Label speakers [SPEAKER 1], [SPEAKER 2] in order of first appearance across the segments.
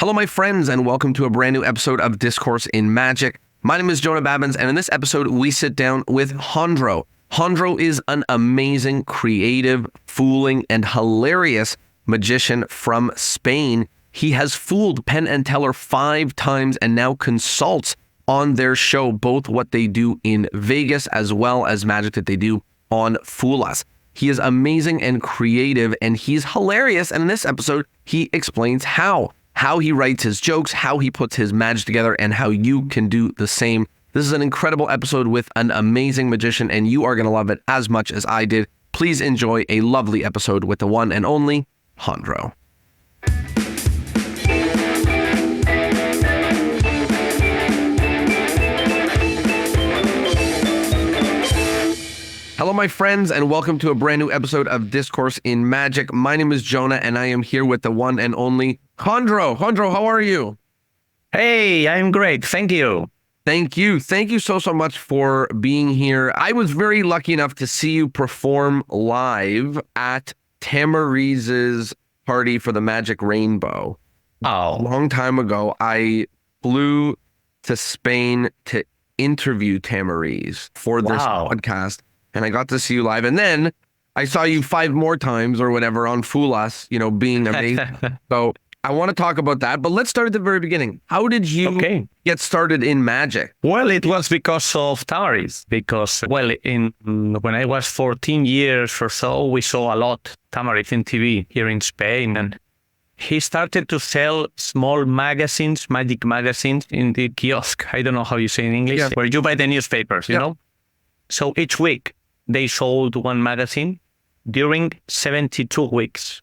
[SPEAKER 1] Hello, my friends, and welcome to a brand new episode of Discourse in Magic. My name is Jonah Babbins, and in this episode, we sit down with Jandro. Jandro is an amazing, creative, fooling, and hilarious magician from Spain. He has fooled Penn and Teller 5 times and now consults on their show, both what they do in Vegas as well as magic that they do on Fool Us. He is amazing and creative, and he's hilarious. And in this episode, he explains how he writes his jokes, how he puts his magic together, and how you can do the same. This is an incredible episode with an amazing magician, and you are going to love it as much as I did. Please enjoy a lovely episode with the one and only Jandro. Hello, my friends, and welcome to a brand new episode of Discourse in Magic. My name is Jonah, and I am here with the one and only Jandro. Jandro, how are you?
[SPEAKER 2] Hey, I'm great. Thank you.
[SPEAKER 1] Thank you. Thank you so much for being here. I was very lucky enough to see you perform live at Tamariz's party for the Magic Rainbow.
[SPEAKER 2] Oh.
[SPEAKER 1] A long time ago, I flew to Spain to interview Tamariz for this podcast. And I got to see you live. And then I saw you 5 more times or whatever on Fool Us, being amazing. So I want to talk about that. But let's start at the very beginning. How did you get started in magic?
[SPEAKER 2] Well, it was because of Tamariz. Because, when I was 14 years or so, we saw a lot Tamariz in TV here in Spain. And he started to sell small magazines, magic magazines in the kiosk. I don't know how you say in English, where you buy the newspapers, you know? So each week, they sold one magazine during 72 weeks.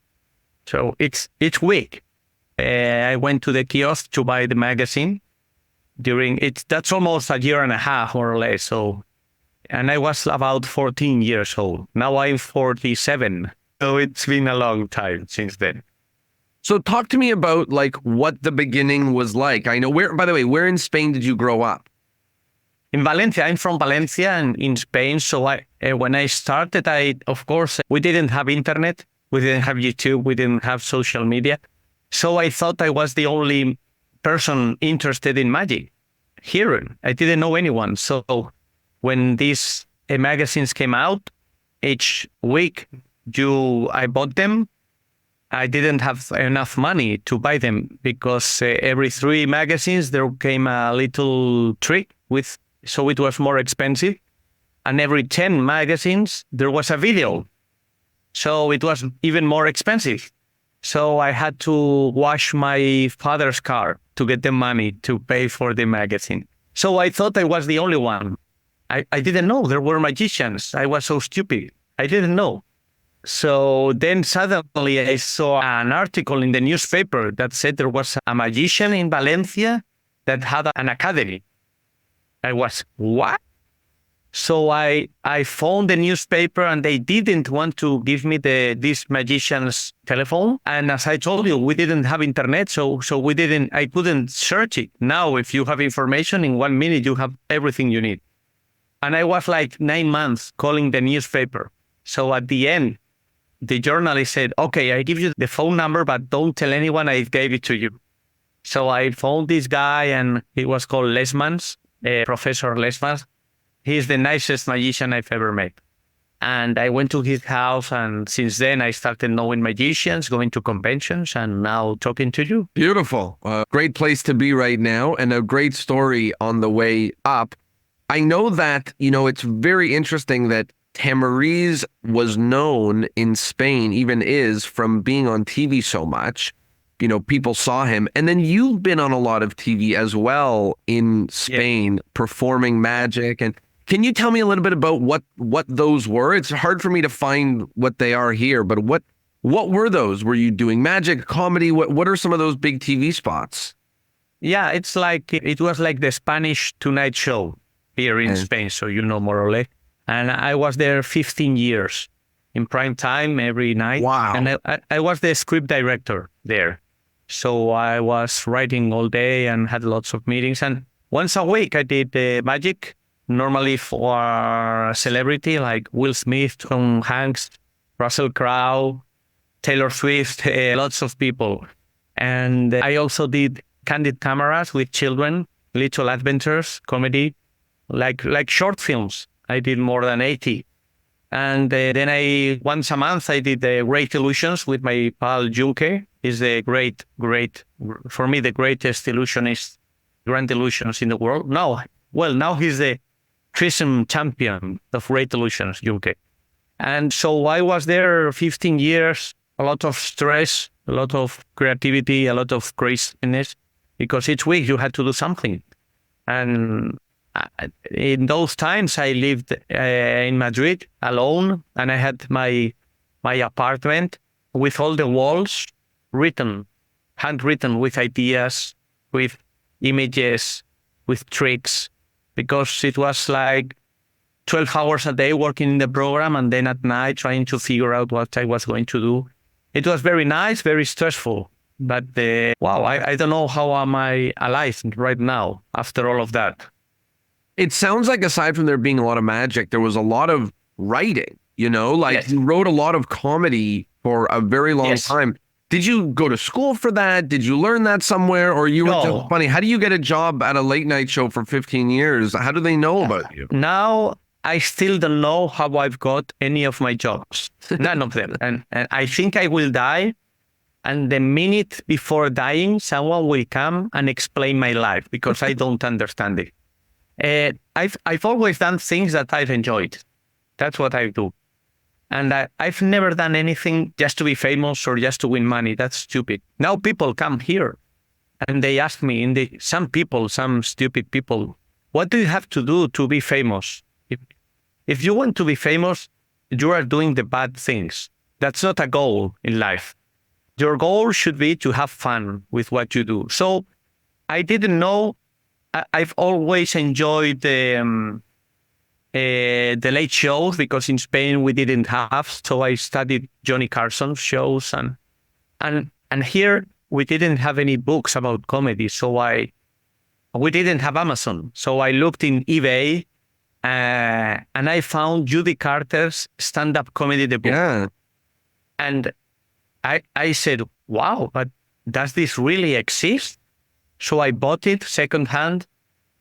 [SPEAKER 2] So each week, I went to the kiosk to buy the magazine. That's almost a year and a half, more or less. So, and I was about 14 years old. Now I'm 47. So it's been a long time since then.
[SPEAKER 1] So talk to me about what the beginning was like. I know where in Spain did you grow up?
[SPEAKER 2] In Valencia. I'm from Valencia and in Spain. So when I started, of course, we didn't have internet. We didn't have YouTube. We didn't have social media. So I thought I was the only person interested in magic here. I didn't know anyone. So when these magazines came out, each week I bought them. I didn't have enough money to buy them because every 3 magazines, there came a little trick so it was more expensive. And every 10 magazines, there was a video. So it was even more expensive. So I had to wash my father's car to get the money to pay for the magazine. So I thought I was the only one. I didn't know there were magicians. I was so stupid. I didn't know. So then suddenly I saw an article in the newspaper that said there was a magician in Valencia that had an academy. I was, what? So I phoned the newspaper and they didn't want to give me this magician's telephone. And as I told you, we didn't have internet, so I couldn't search it. Now, if you have information, in 1 minute, you have everything you need. And I was 9 months calling the newspaper. So at the end, the journalist said, okay, I give you the phone number, but don't tell anyone I gave it to you. So I phoned this guy and he was called Lesmans. Professor Lesmas. He's the nicest magician I've ever met. And I went to his house, and since then I started knowing magicians, going to conventions, and now talking to you.
[SPEAKER 1] Beautiful. Great place to be right now, and a great story on the way up. I know that, it's very interesting that Tamariz was known in Spain, even is, from being on TV so much. People saw him. And then you've been on a lot of TV as well in Spain, performing magic. And can you tell me a little bit about what those were? It's hard for me to find what they are here, but what were those? Were you doing magic, comedy? What are some of those big TV spots?
[SPEAKER 2] Yeah, it was like the Spanish Tonight Show here in Spain, so more or less. And I was there 15 years in prime time every night.
[SPEAKER 1] Wow.
[SPEAKER 2] And I was the script director there. So I was writing all day and had lots of meetings. And once a week, I did magic, normally for a celebrity like Will Smith, Tom Hanks, Russell Crowe, Taylor Swift, lots of people. And I also did candid cameras with children, little adventures, comedy, like short films. I did more than 80. And then once a month, I did the Great Illusions with my pal Junke. He's the great, for me, the greatest illusionist, grand illusions in the world. Now he's the Trism champion of Great Illusions, Junke. And so I was there 15 years, a lot of stress, a lot of creativity, a lot of craziness, because each week you had to do something. And in those times, I lived in Madrid alone, and I had my apartment with all the walls handwritten with ideas, with images, with tricks, because it was like 12 hours a day working in the program, and then at night trying to figure out what I was going to do. It was very nice, very stressful, but I don't know how am I alive right now after all of that.
[SPEAKER 1] It sounds like aside from there being a lot of magic, there was a lot of writing,
[SPEAKER 2] Yes.
[SPEAKER 1] you wrote a lot of comedy for a very long
[SPEAKER 2] Yes.
[SPEAKER 1] time. Did you go to school for that? Did you learn that somewhere? Or you were
[SPEAKER 2] No.
[SPEAKER 1] just funny? How do you get a job at a late night show for 15 years? How do they know about you?
[SPEAKER 2] Now, I still don't know how I've got any of my jobs, none of them. And I think I will die. And the minute before dying, someone will come and explain my life because I don't understand it. I've always done things that I've enjoyed. That's what I do. And I've never done anything just to be famous or just to win money. That's stupid. Now people come here and they ask me, some stupid people, what do you have to do to be famous? If you want to be famous, you are doing the bad things. That's not a goal in life. Your goal should be to have fun with what you do. So I didn't know. I've always enjoyed the late shows because in Spain we didn't have. So I studied Johnny Carson's shows, and here we didn't have any books about comedy. So we didn't have Amazon. So I looked in eBay and I found Judy Carter's stand-up comedy, the book.
[SPEAKER 1] Yeah.
[SPEAKER 2] And I said, wow, but does this really exist? So I bought it secondhand.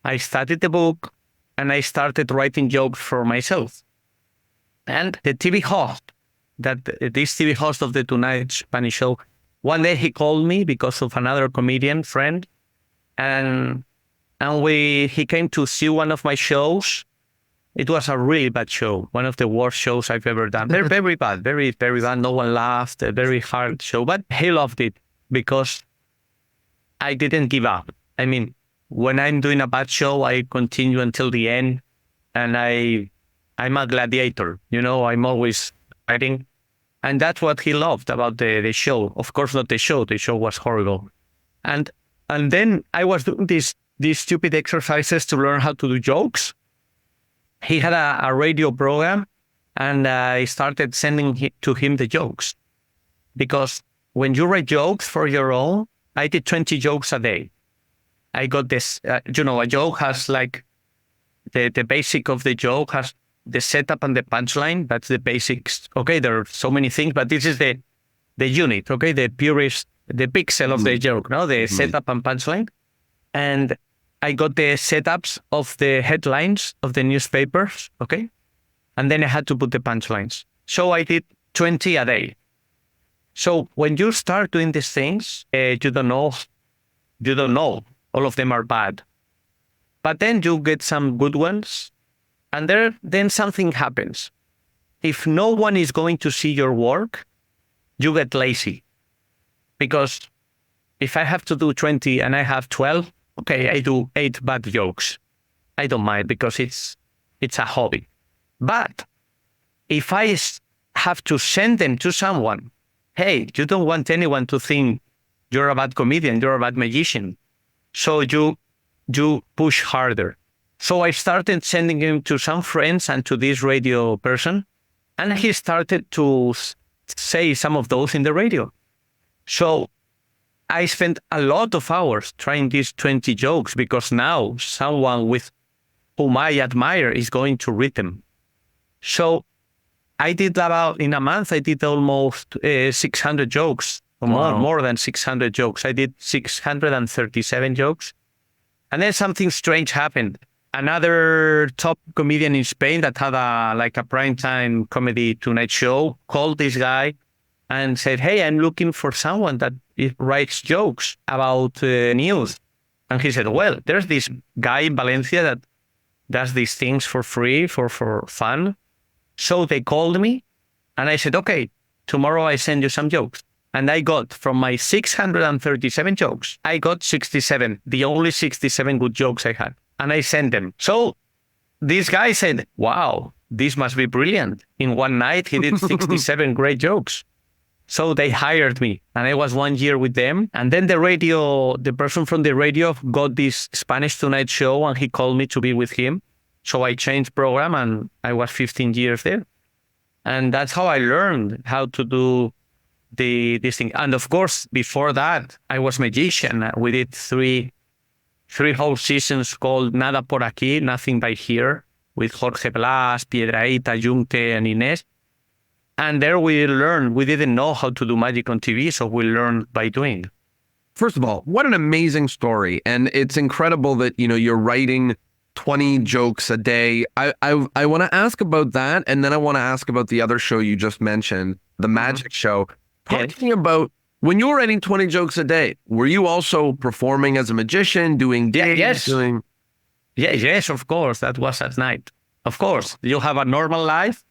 [SPEAKER 2] I studied the book and I started writing jokes for myself. And the TV host, this TV host of the Tonight Spanish Show, one day he called me because of another comedian friend. And he came to see one of my shows. It was a really bad show, one of the worst shows I've ever done. Very, very bad, very, very bad. No one laughed, a very hard show. But he loved it because I didn't give up. I mean, when I'm doing a bad show, I continue until the end. And I'm a gladiator, I'm always fighting. And that's what he loved about the show. Of course, not the show. The show was horrible. And then I was doing these stupid exercises to learn how to do jokes. He had a radio program, and I started sending to him the jokes. Because when you write jokes for your own, I did 20 jokes a day. I got this, a joke has like, the basic of the joke has the setup and the punchline. That's the basics. Okay, there are so many things, but this is the unit, okay? The purest, the pixel of the joke, no? The setup and punchline. And I got the setups of the headlines of the newspapers, okay? And then I had to put the punchlines. So I did 20 a day. So when you start doing these things, you don't know. All of them are bad. But then you get some good ones, and then something happens. If no one is going to see your work, you get lazy. Because if I have to do 20 and I have 12, okay, I do 8 bad jokes. I don't mind because it's a hobby. But if I have to send them to someone, hey, you don't want anyone to think you're a bad comedian, you're a bad magician. So you push harder. So I started sending him to some friends and to this radio person, and he started to say some of those in the radio. So I spent a lot of hours trying these 20 jokes because now someone with whom I admire is going to read them. So I did in a month, I did almost 600 jokes more than 600 jokes. I did 637 jokes. And then something strange happened. Another top comedian in Spain that had a primetime comedy tonight show called this guy and said, "Hey, I'm looking for someone that writes jokes about news." And he said, "Well, there's this guy in Valencia that does these things for free, for fun." So they called me and I said, "Okay, tomorrow I send you some jokes." And I got, from my 637 jokes, I got 67, the only 67 good jokes I had. And I sent them. So this guy said, "Wow, this must be brilliant." In one night, he did 67 great jokes. So they hired me and I was 1 year with them. And then the person from the radio got this Spanish Tonight show and he called me to be with him. So I changed program and I was 15 years there. And that's how I learned how to do this thing. And of course, before that, I was magician. We did three whole seasons called Nada por Aquí, Nothing by Here, with Jorge Blas, Piedrahita, Junte, and Inés. And there we learned. We didn't know how to do magic on TV, so we learned by doing.
[SPEAKER 1] First of all, what an amazing story. And it's incredible that, you're writing 20 jokes a day. I want to ask about that. And then I want to ask about the other show you just mentioned, the magic show. Talking about when you were writing 20 jokes a day, were you also performing as a magician, doing gigs?
[SPEAKER 2] Yes. Yes, of course. That was at night. Of course, you have a normal life.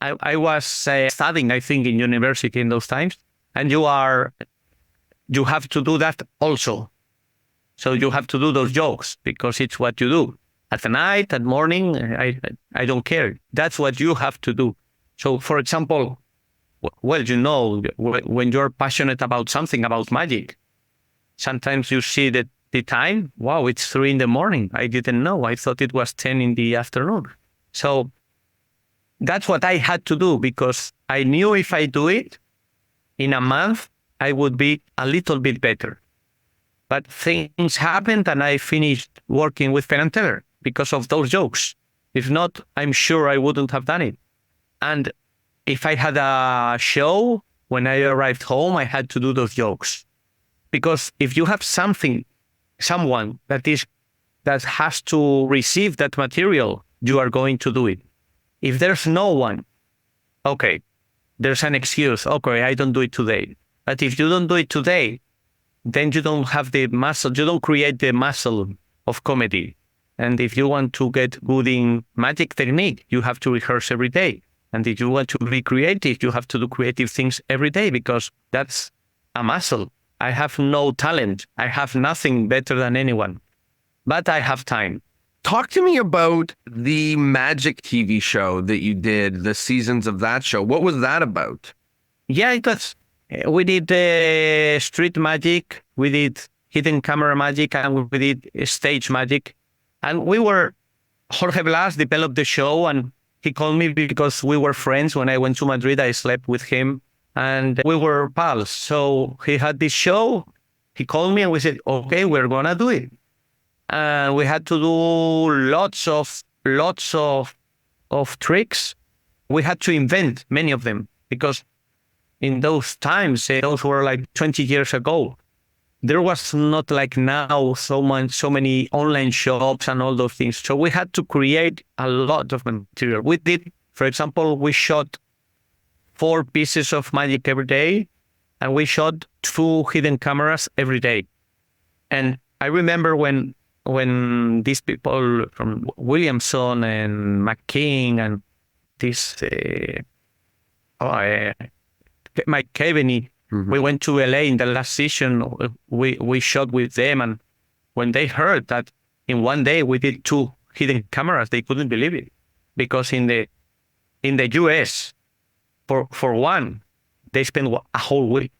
[SPEAKER 2] I was studying, I think, in university in those times. And you have to do that also. So you have to do those jokes because it's what you do. At night, at morning, I don't care. That's what you have to do. So, for example, well, when you're passionate about something, about magic, sometimes you see the time, wow, it's 3 a.m. I didn't know. I thought it was 10 in the afternoon. So that's what I had to do because I knew if I do it in a month, I would be a little bit better. But things happened and I finished working with Penn and Teller because of those jokes. If not, I'm sure I wouldn't have done it. And if I had a show, when I arrived home, I had to do those jokes. Because if you have someone that has to receive that material, you are going to do it. If there's no one, okay, there's an excuse. Okay, I don't do it today. But if you don't do it today, then you don't have the muscle, you don't create the muscle of comedy. And if you want to get good in magic technique, you have to rehearse every day. And if you want to be creative, you have to do creative things every day because that's a muscle. I have no talent. I have nothing better than anyone, but I have time.
[SPEAKER 1] Talk to me about the magic TV show that you did, the seasons of that show. What was that about?
[SPEAKER 2] Yeah, it was. We did street magic, we did hidden camera magic, and we did stage magic. And Jorge Blas developed the show and he called me because we were friends. When I went to Madrid, I slept with him and we were pals. So he had this show. He called me and we said, okay, we're going to do it. And we had to do lots of tricks. We had to invent many of them because in those times, those were like 20 years ago. There was not like now so many online shops and all those things. So we had to create a lot of material. We did, for example, we shot 4 pieces of magic every day, and we shot 2 hidden cameras every day. And I remember when these people from Williamson and McKean and this Mike Caveney, we went to LA in the last season. We shot with them, and when they heard that in one day we did 2 hidden cameras, they couldn't believe it, because in the US, for one, they spent a whole week,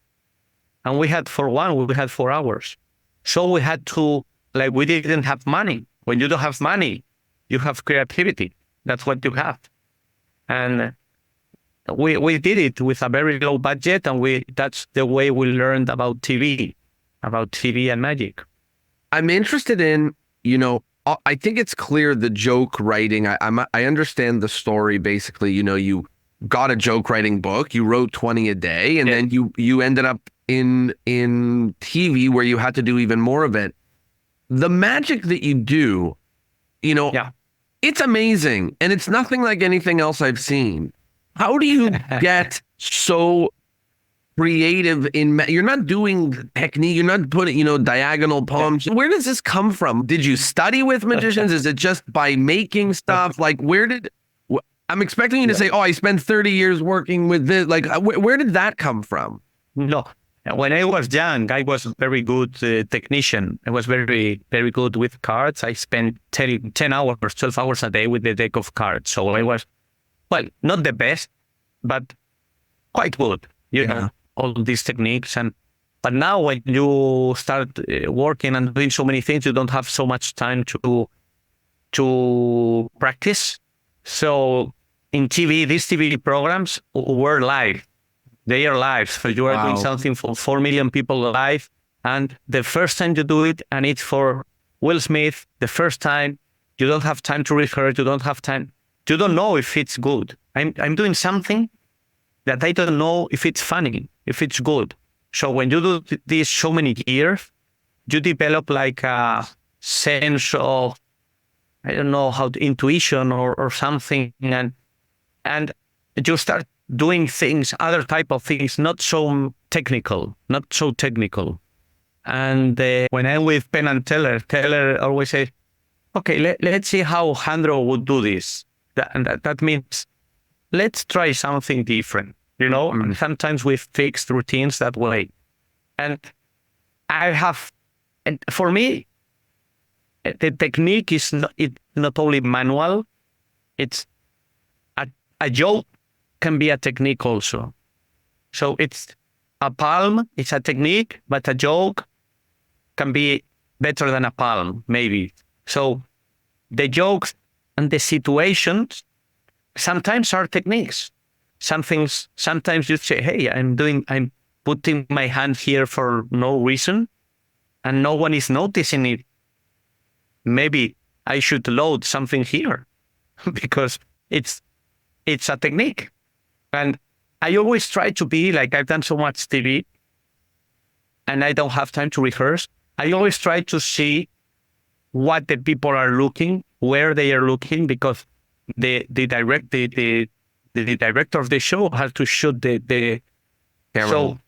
[SPEAKER 2] and we had 4 hours. So we had to, we didn't have money. When you don't have money, you have creativity. That's what you have, and we did it with a very low budget, and that's the way we learned about TV and magic.
[SPEAKER 1] I'm interested in, I think it's clear the joke writing. I understand the story. Basically, you got a joke writing book. You wrote 20 a day, and then you ended up in TV where you had to do even more of it. The magic that you do,
[SPEAKER 2] Yeah.
[SPEAKER 1] it's amazing, and it's nothing like anything else I've seen. How do you get so creative you're not doing technique, you're not putting, diagonal palms. Where does this come from? Did you study with magicians? Is it just by making stuff? Like, I'm expecting you to say, oh, I spent 30 years working with this. Like, where did that come from?
[SPEAKER 2] No. When I was young, I was a very good technician. I was very, very good with cards. I spent 10 hours, 12 hours a day with the deck of cards. So I was, well, not the best, but quite good, you know, all these techniques. But now when you start working and doing so many things, you don't have so much time to practice. So in TV, these TV programs were live. They are live. So you are doing something for 4 million people live. And the first time you do it, and it's for Will Smith, the first time, you don't have time to rehearse. You don't have time. You don't know if it's good. I'm doing something that I don't know if it's funny, if it's good. So when you do this so many years, you develop like a sense of, I don't know how, intuition or something. And you start doing things, other type of things, not so technical. And when I'm with Penn and Teller always says, okay, let's see how Jandro would do this. That means, let's try something different, And sometimes we fix routines that way. And for me, the technique is not only manual, it's a joke can be a technique also. So it's a palm, it's a technique, but a joke can be better than a palm, maybe. So the jokes and the situations sometimes are techniques. Sometimes you say, hey, I'm putting my hand here for no reason and no one is noticing it. Maybe I should load something here because it's a technique. And I always try to be like, I've done so much TV and I don't have time to rehearse. I always try to see what the people are looking, where they are looking, because the director of the show has to shoot the camera. So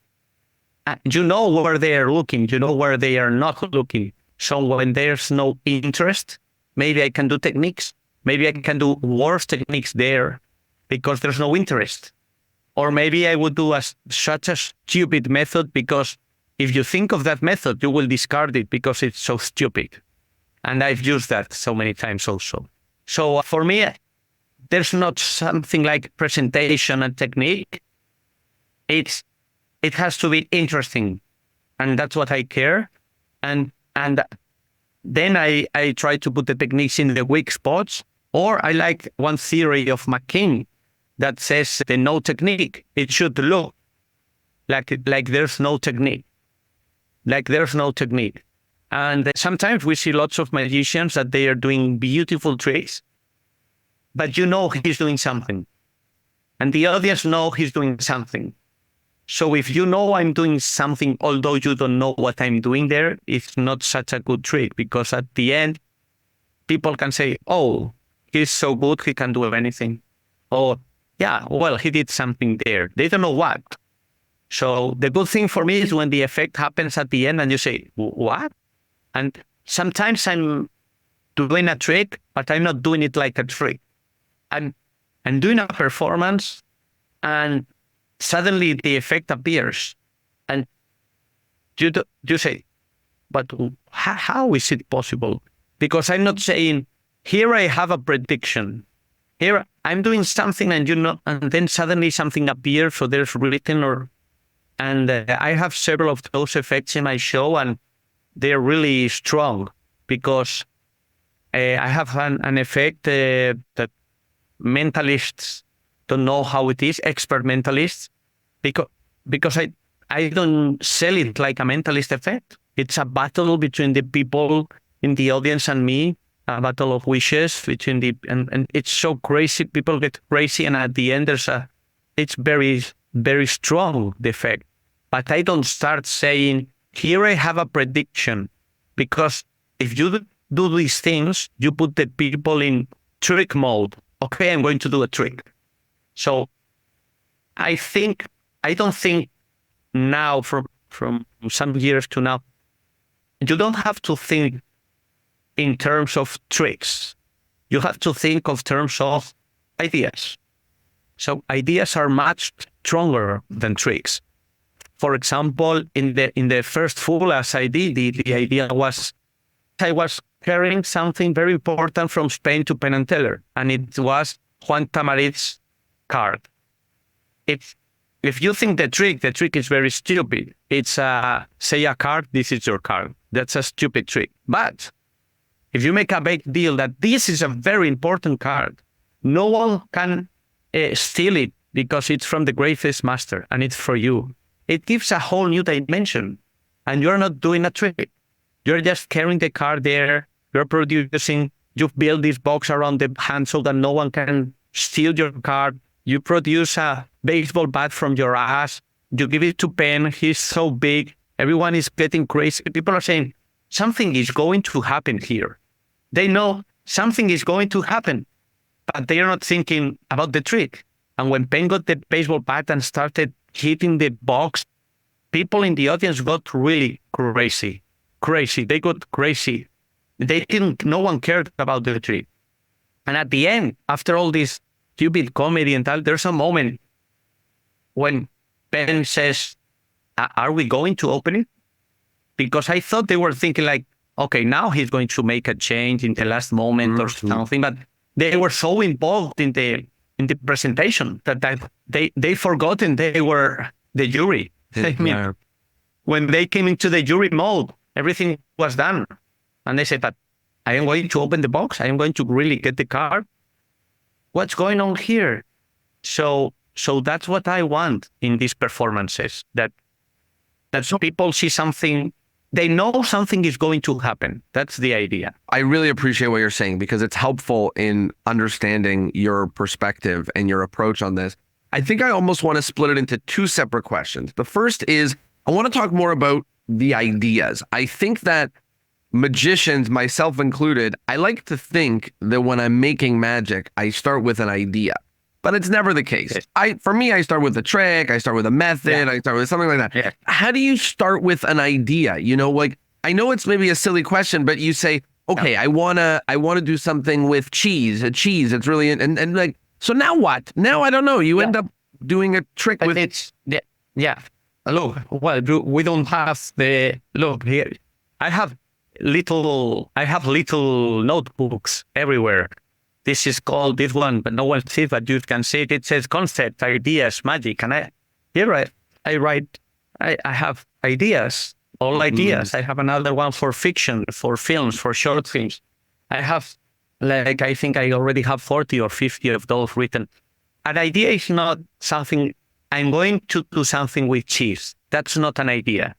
[SPEAKER 2] you know where they are looking, you know where they are not looking. So when there's no interest, maybe I can do techniques. Maybe I can do worse techniques there because there's no interest. Or maybe I would do such a stupid method because if you think of that method, you will discard it because it's so stupid. And I've used that so many times also. So for me, there's not something like presentation and technique. It has to be interesting. And that's what I care. And then I try to put the techniques in the weak spots. Or I like one theory of McKean that says the no technique. It should look like there's no technique. Like there's no technique. And sometimes we see lots of magicians that they are doing beautiful tricks, but he's doing something. And the audience know he's doing something. So if I'm doing something, although you don't know what I'm doing there, it's not such a good trick because at the end, people can say, oh, he's so good, he can do anything. Or, yeah, well, he did something there. They don't know what. So the good thing for me is when the effect happens at the end and you say, what? And sometimes I'm doing a trick, but I'm not doing it like a trick. I'm doing a performance and suddenly the effect appears. And you say, but how is it possible? Because I'm not saying, here I have a prediction. Here I'm doing something and and then suddenly something appears, so there's written and I have several of those effects in my show and they're really strong because I have an effect that mentalists don't know how it is, expert mentalists, because I don't sell it like a mentalist effect. It's a battle between the people in the audience and me, a battle of wishes between and it's so crazy. People get crazy, and at the end it's very, very strong, the effect. but I don't start saying, here I have a prediction. Because if you do these things, you put the people in trick mode. Okay, I'm going to do a trick. So I don't think now from some years to now, you don't have to think in terms of tricks. You have to think of terms of ideas. So ideas are much stronger than tricks. For example, in the first full as I did, the idea was I was carrying something very important from Spain to Penn and Teller, and it was Juan Tamariz's card. If you think the trick is very stupid. It's say a card, this is your card. That's a stupid trick. But if you make a big deal that this is a very important card, no one can steal it because it's from the greatest master and it's for you. It gives a whole new dimension, and you're not doing a trick. You're just carrying the card there. You're producing. You've built this box around the hand so that no one can steal your card. You produce a baseball bat from your ass. You give it to Penn. He's so big. Everyone is getting crazy. People are saying something is going to happen here. They know something is going to happen, but they are not thinking about the trick. And when Penn got the baseball bat and started hitting the box, people in the audience got really crazy. They got crazy. No one cared about the trick. And at the end, after all this stupid comedy and tal, there's a moment when Penn says, are we going to open it? Because I thought they were thinking like, okay, now he's going to make a change in the last moment or something, but they were so involved in the presentation that they forgotten they were the jury. I mean, when they came into the jury mode, everything was done. And they said, but I am going to open the box. I am going to really get the card. What's going on here? So that's what I want in these performances, that people see something, they know something is going to happen. That's the idea.
[SPEAKER 1] I really appreciate what you're saying because it's helpful in understanding your perspective and your approach on this. I think I almost want to split it into two separate questions. The first is, I want to talk more about the ideas. I think that magicians, myself included, I like to think that when I'm making magic, I start with an idea, but it's never the case. For me, I start with a trick, I start with a method, I start with something like that.
[SPEAKER 2] Yeah.
[SPEAKER 1] How do you start with an idea? You know, like, I know it's maybe a silly question, but you say, okay, I wanna do something with cheese. It's really, and like, so now what? Now I don't know. You end up doing a trick with
[SPEAKER 2] it's Look, well, we don't have the look here. I have little notebooks everywhere. This is called this one, but no one sees, but you can see it. It says concept, ideas, magic. And I write, I have ideas, all ideas. I have another one for fiction, for films, for short films. I have, like, I think I already have 40 or 50 of those written. An idea is not something, I'm going to do something with cheese. That's not an idea.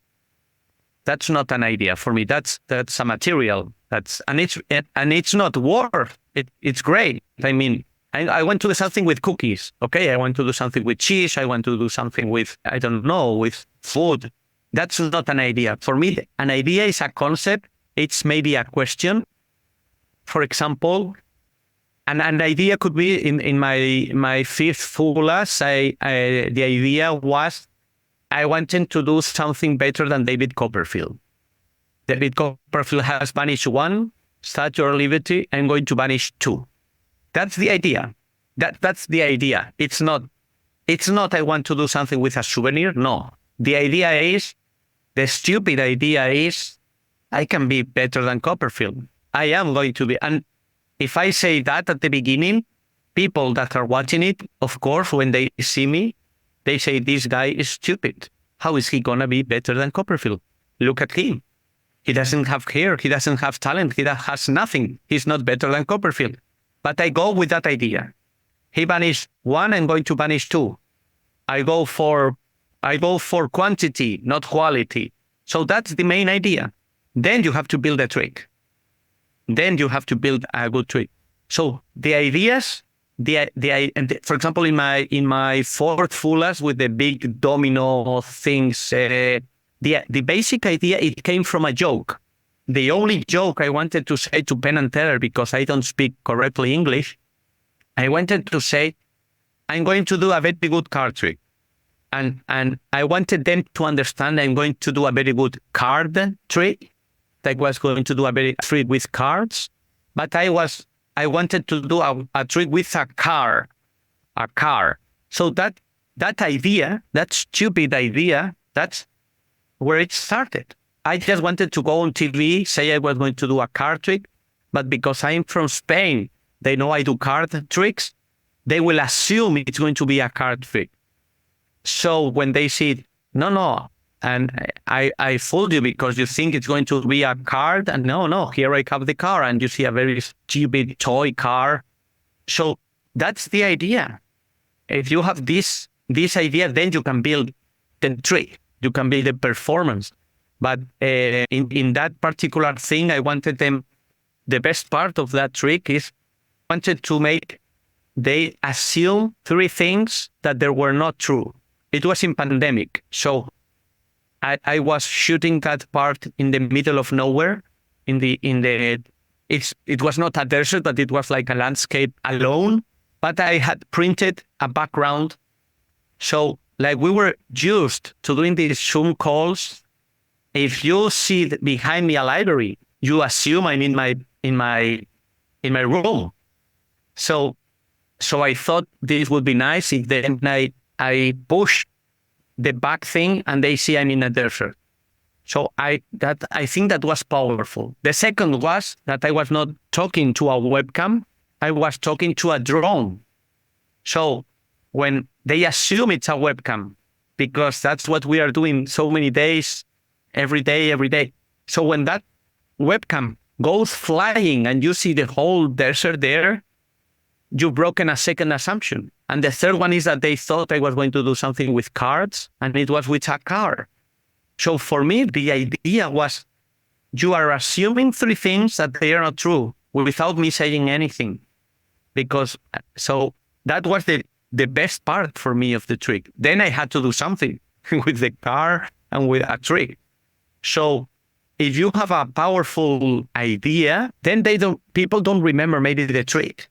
[SPEAKER 2] That's not an idea for me. That's a material. And it's not work. It's great. I mean, I want to do something with cookies. Okay, I want to do something with cheese. I want to do something with, I don't know, with food. That's not an idea. For me, an idea is a concept. It's maybe a question. For example, an idea could be in my fifth Fugulas. The idea was I wanted to do something better than David Copperfield. David Copperfield has banished 1 Statue of Liberty. I'm going to banish 2. That's the idea. That's the idea. It's not I want to do something with a souvenir. No. The stupid idea is I can be better than Copperfield. I am going to be. And if I say that at the beginning, people that are watching it, of course, when they see me, they say, this guy is stupid. How is he going to be better than Copperfield? Look at him. He doesn't have hair. He doesn't have talent. He has nothing. He's not better than Copperfield. But I go with that idea. He banished 1, I'm going to banish 2. I go for quantity, not quality. So that's the main idea. Then you have to build a trick. Then you have to build a good trick. So the ideas for example, in my fourth fulas with the big domino things, the basic idea, it came from a joke. The only joke I wanted to say to Penn and Teller, because I don't speak correctly English, I wanted to say, I'm going to do a very good card trick. And I wanted them to understand I'm going to do a very good card trick. I was going to do a very trick with cards, but I wanted to do a trick with a car. So that idea, that stupid idea, that's where it started. I just wanted to go on TV, say I was going to do a card trick, but because I'm from Spain, they know I do card tricks, they will assume it's going to be a card trick. So when they see, no, and I fooled you because you think it's going to be a card, and no, here I have the car, and you see a very stupid toy car. So that's the idea. If you have this idea, then you can build the trick, you can build the performance. But in that particular thing, I wanted them, the best part of that trick is, wanted to make, they assume 3 things that they were not true. It was in pandemic. So I was shooting that part in the middle of nowhere, it was not a desert, but it was like a landscape alone, but I had printed a background. So like we were used to doing these Zoom calls. If you see behind me a library, you assume I'm in my room. So I thought this would be nice if then I push the back thing and they see I'm in a desert. So I think that was powerful. The second was that I was not talking to a webcam, I was talking to a drone. So when they assume it's a webcam, because that's what we are doing so many days, every day. So when that webcam goes flying and you see the whole desert there, you've broken a second assumption. And the third one is that they thought I was going to do something with cards, and it was with a car. So for me, the idea was, you are assuming 3 things that they are not true without me saying anything. So that was the best part for me of the trick. Then I had to do something with the car and with a trick. So if you have a powerful idea, then people don't remember maybe the trick,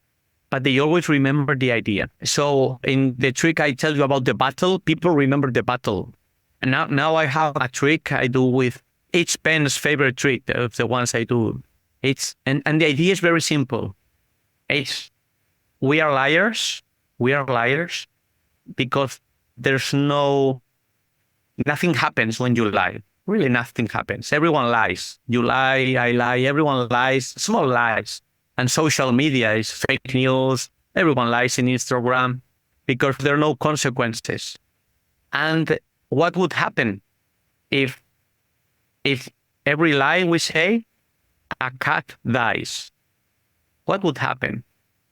[SPEAKER 2] but they always remember the idea. So in the trick I tell you about the battle, people remember the battle. And now I have a trick I do with each Penn's favorite trick of the ones I do. And the idea is very simple. We are liars because nothing happens when you lie. Really nothing happens. Everyone lies. You lie, I lie, everyone lies, small lies. And social media is fake news. Everyone lies in Instagram because there are no consequences. And what would happen if every lie we say, a cat dies? What would happen?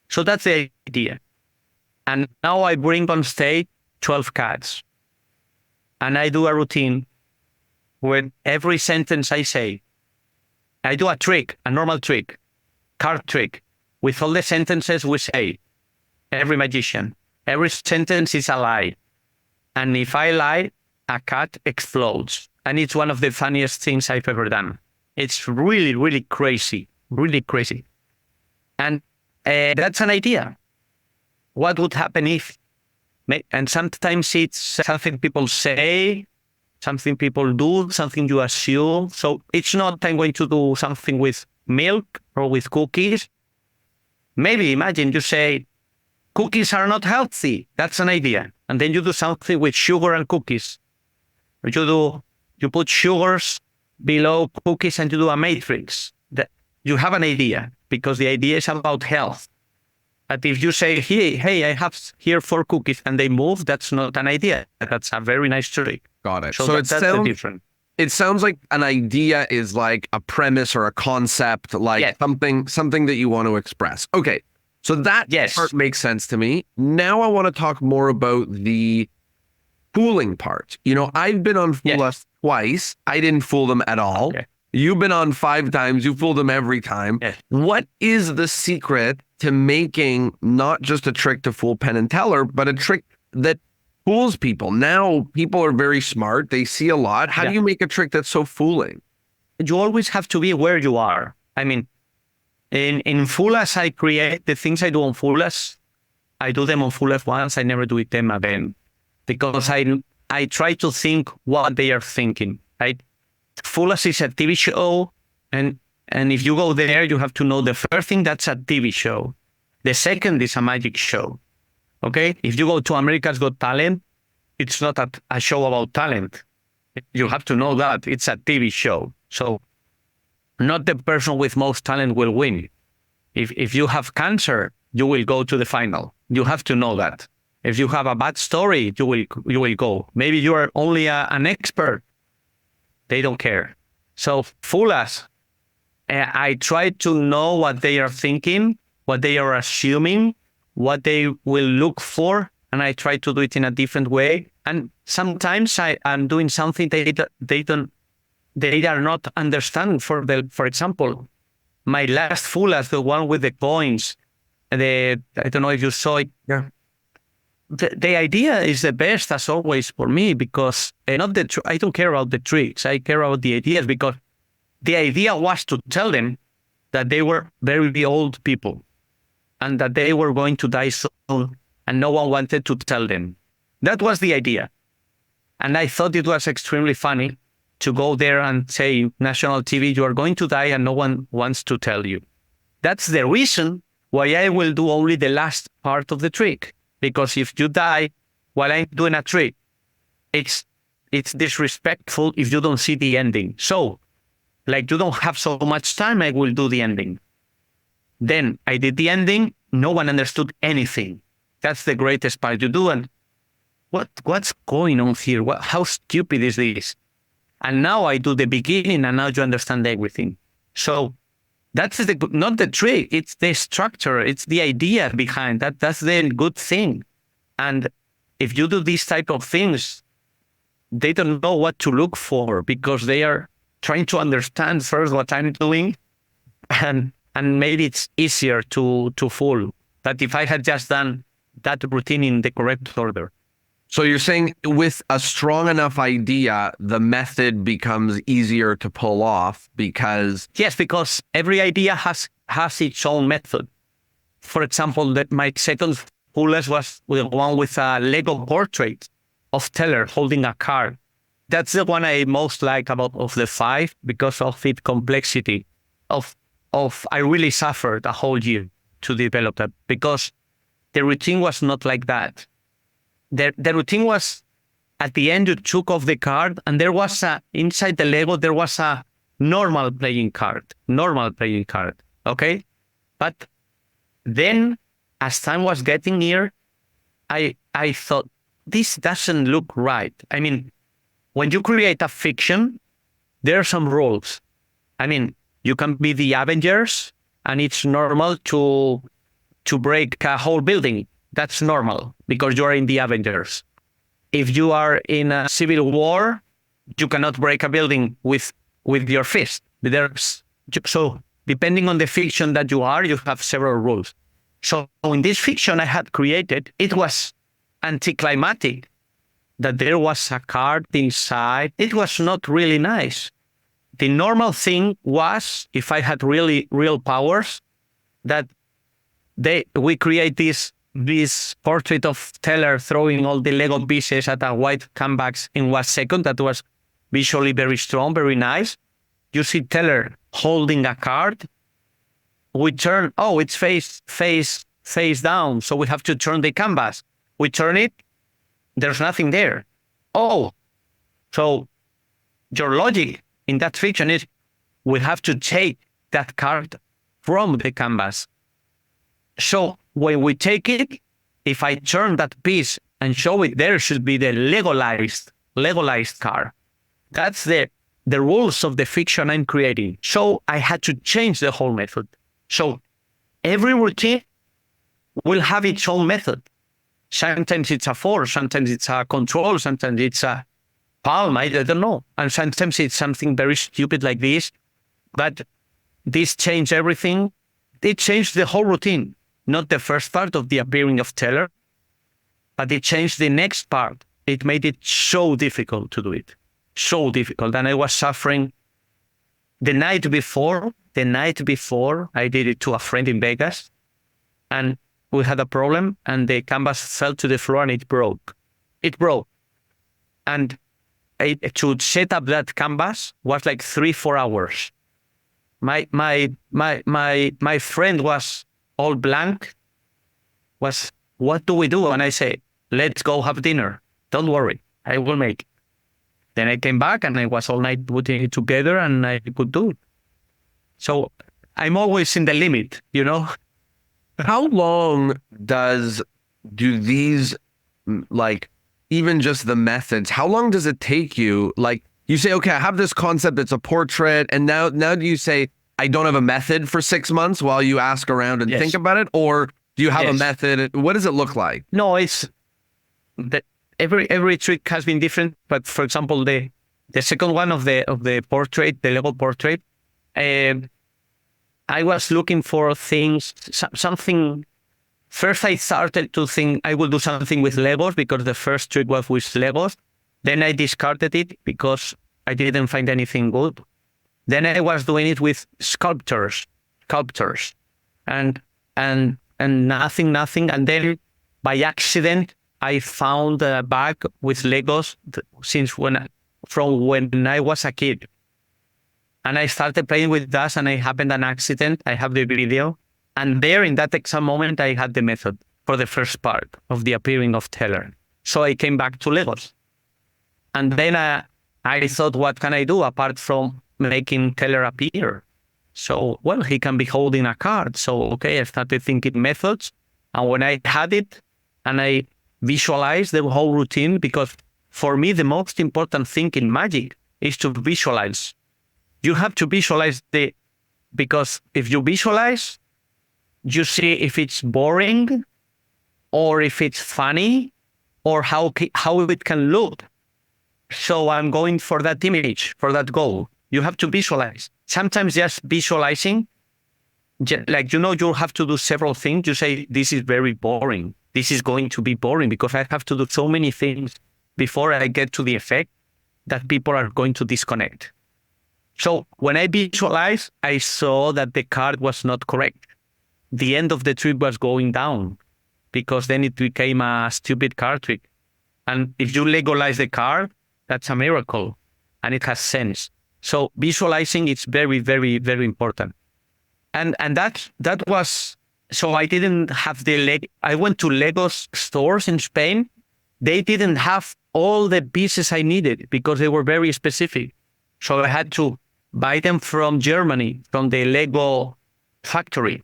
[SPEAKER 2] So that's the idea. And now I bring on stage 12 cats. And I do a routine where every sentence I say, I do a trick, a normal trick, card trick, with all the sentences we say, every magician. Every sentence is a lie. And if I lie, a cat explodes. And it's one of the funniest things I've ever done. It's really, really crazy, really crazy. And that's an idea. What would happen if, and sometimes it's something people say, something people do, something you assume. So it's not I'm going to do something with milk or with cookies. Maybe imagine you say, cookies are not healthy. That's an idea. And then you do something with sugar and cookies. Or you put sugars below cookies and you do a matrix. That you have an idea because the idea is about health. But if you say, hey, I have here 4 cookies and they move, that's not an idea. That's a very nice trick.
[SPEAKER 1] Got it.
[SPEAKER 2] So that's the difference.
[SPEAKER 1] It sounds like an idea is like a premise or a concept, like something that you want to express. Okay. So that part makes sense to me. Now I want to talk more about the fooling part. You know, I've been on Fool Us twice. I didn't fool them at all. Okay. You've been on 5 times. You fooled them every time.
[SPEAKER 2] Yeah.
[SPEAKER 1] What is the secret to making not just a trick to fool Penn and Teller, but a trick that fools people? Now people are very smart. They see a lot. How do you make a trick that's so fooling?
[SPEAKER 2] You always have to be where you are. I mean, in Fulas, I create the things I do on Fulas. I do them on Fulas once. I never do it them again, because I try to think what they are thinking. Right? Fulas is a TV show, and if you go there, you have to know the first thing, that's a TV show. The second is a magic show. Okay? If you go to America's Got Talent, it's not a show about talent. You have to know that it's a TV show. So not the person with most talent will win. If you have cancer, you will go to the final. You have to know that. If you have a bad story, you will go. Maybe you are only an expert. They don't care. So fool us. I try to know what they are thinking, what they are assuming, what they will look for, and I try to do it in a different way. And sometimes I'm doing something they are not understanding. For example, my last fool, as the one with the coins, I don't know if you saw it.
[SPEAKER 1] Yeah.
[SPEAKER 2] The idea is the best, as always, for me, because I don't care about the tricks. I care about the ideas, because the idea was to tell them that they were very old people and that they were going to die soon, and no one wanted to tell them. That was the idea. And I thought it was extremely funny to go there and say, national TV, you are going to die and no one wants to tell you. That's the reason why I will do only the last part of the trick. Because if you die while I'm doing a trick, it's disrespectful if you don't see the ending. So, like, you don't have so much time, I will do the ending. Then I did the ending, no one understood anything. That's the greatest part you do. And what's going on here? How stupid is this? And now I do the beginning, and now you understand everything. So that's not the trick, it's the structure, it's the idea behind that. That's the good thing. And if you do these type of things, they don't know what to look for, because they are trying to understand first what I'm doing, and maybe it's easier to fool that if I had just done that routine in the correct order.
[SPEAKER 1] So you're saying with a strong enough idea, the method becomes easier to pull off because...
[SPEAKER 2] Yes, because every idea has its own method. For example, my second foolest was the one with a Lego portrait of Teller holding a card. That's the one I most like of the 5, because of its complexity. I really suffered a whole year to develop that, because the routine was not like that. The routine was, at the end, you took off the card, and there was inside the Lego, there was a normal playing card, okay? But then, as time was getting near, I thought, this doesn't look right. I mean, when you create a fiction, there are some rules. I mean, you can be the Avengers, and it's normal to break a whole building. That's normal, because you're in the Avengers. If you are in a civil war, you cannot break a building with your fist. So depending on the fiction that you are, you have several rules. So in this fiction I had created, it was anticlimactic that there was a card inside. It was not really nice. The normal thing was, if I had real powers, that we create this portrait of Teller throwing all the Lego pieces at a white canvas in 1 second. That was visually very strong, very nice. You see Teller holding a card. We turn, it's face down, so we have to turn the canvas. We turn it, there's nothing there. So your logic in that fiction is, we have to take that card from the canvas. So when we take it, if I turn that piece and show it, there should be the Legolized card. That's the rules of the fiction I'm creating. So I had to change the whole method. So every routine will have its own method. Sometimes it's a force, sometimes it's a control, sometimes it's a palm, I don't know. And sometimes it's something very stupid like this. But this changed everything. It changed the whole routine, not the first part of the appearing of teller, but it changed the next part. It made it so difficult to do it, so difficult. And I was suffering the night before, I did it to a friend in Vegas, and we had a problem, and the canvas fell to the floor and it broke. It broke. And to set up that canvas was like 3-4 hours. My friend was all blank. What do we do? And I say, let's go have dinner. Don't worry, I will make it. Then I came back and I was all night putting it together and I could do it. So I'm always in the limit, you know?
[SPEAKER 1] How long do these, like, even just the methods, how long does it take you? Like, you say, okay, I have this concept, it's a portrait, and now do you say, I don't have a method for 6 months while you ask around and think about it? Or do you have a method? What does it look like?
[SPEAKER 2] No, it's that every trick has been different. But for example, the second one of the portrait, the Lego portrait, I was looking for things, something. First, I started to think I will do something with Legos because the first trick was with Legos. Then I discarded it because I didn't find anything good. Then I was doing it with sculptors, and nothing. And then by accident, I found a bag with Legos from when I was a kid. And I started playing with that, and it happened an accident. I have the video. And there, in that exact moment, I had the method for the first part of the appearing of teller. So I came back to Legos. And then I thought, what can I do apart from making teller appear? So, well, he can be holding a card. So, okay, I started thinking methods. And when I had it, and I visualized the whole routine, because for me, the most important thing in magic is to visualize. You have to visualize because if you visualize, you see if it's boring or if it's funny or how it can look. So I'm going for that image, for that goal. You have to visualize. Sometimes just visualizing, like, you have to do several things. You say, this is very boring. This is going to be boring because I have to do so many things before I get to the effect that people are going to disconnect. So when I visualized, I saw that the card was not correct. The end of the trick was going down because then it became a stupid card trick. And if you Legolize the card, that's a miracle and it has sense. So visualizing is very, very, very important. And that was, so I didn't have I went to Lego stores in Spain. They didn't have all the pieces I needed because they were very specific. So I had to buy them from Germany, from the Lego factory.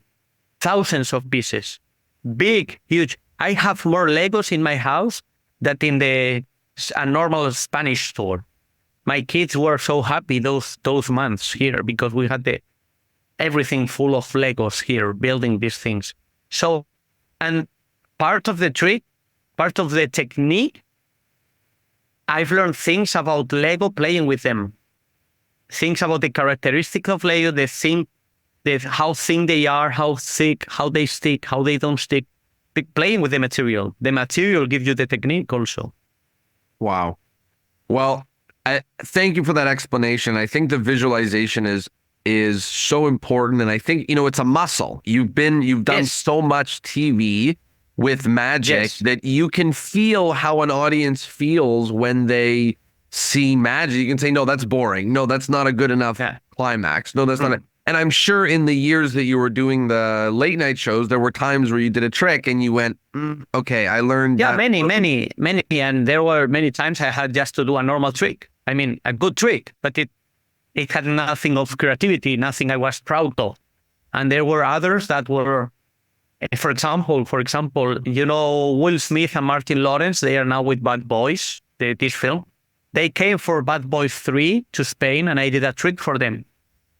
[SPEAKER 2] Thousands of pieces, big, huge. I have more Legos in my house than in a normal Spanish store. My kids were so happy those months here because we had everything full of Legos here, building these things. So, and part of the trick, part of the technique, I've learned things about Lego playing with them. Things about the characteristics of Lego, how thin they are, how thick, how they stick, how they don't stick. Playing with the material. The material gives you the technique also.
[SPEAKER 1] Wow. Well, thank you for that explanation. I think the visualization is so important, and I think it's a muscle. You've done so much TV with magic that you can feel how an audience feels when they see magic. You can say, no, that's boring. No, that's not a good enough climax. No, that's not it. And I'm sure in the years that you were doing the late night shows, there were times where you did a trick and you went, okay, I learned.
[SPEAKER 2] Yeah, many. And there were many times I had just to do a normal trick. I mean, a good trick, but it had nothing of creativity, nothing I was proud of. And there were others that were, for example, Will Smith and Martin Lawrence, they are now with Bad Boys, this film. They came for Bad Boys 3 to Spain and I did a trick for them.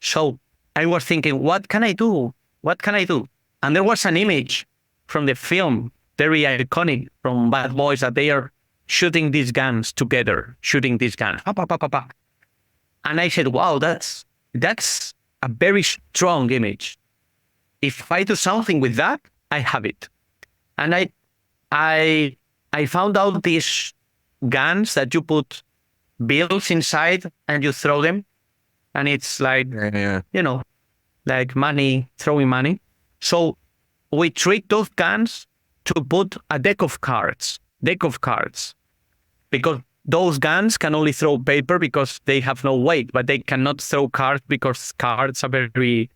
[SPEAKER 2] So I was thinking, what can I do? And there was an image from the film, very iconic, from Bad Boys, that they are shooting these guns together, Pa, pa, pa, pa, pa. And I said, wow, that's a very strong image. If I do something with that, I have it. And I found out these guns that you put bills inside and you throw them, and it's like, like money, throwing money. So we trick those guns to put a deck of cards, because those guns can only throw paper because they have no weight, but they cannot throw cards because cards are very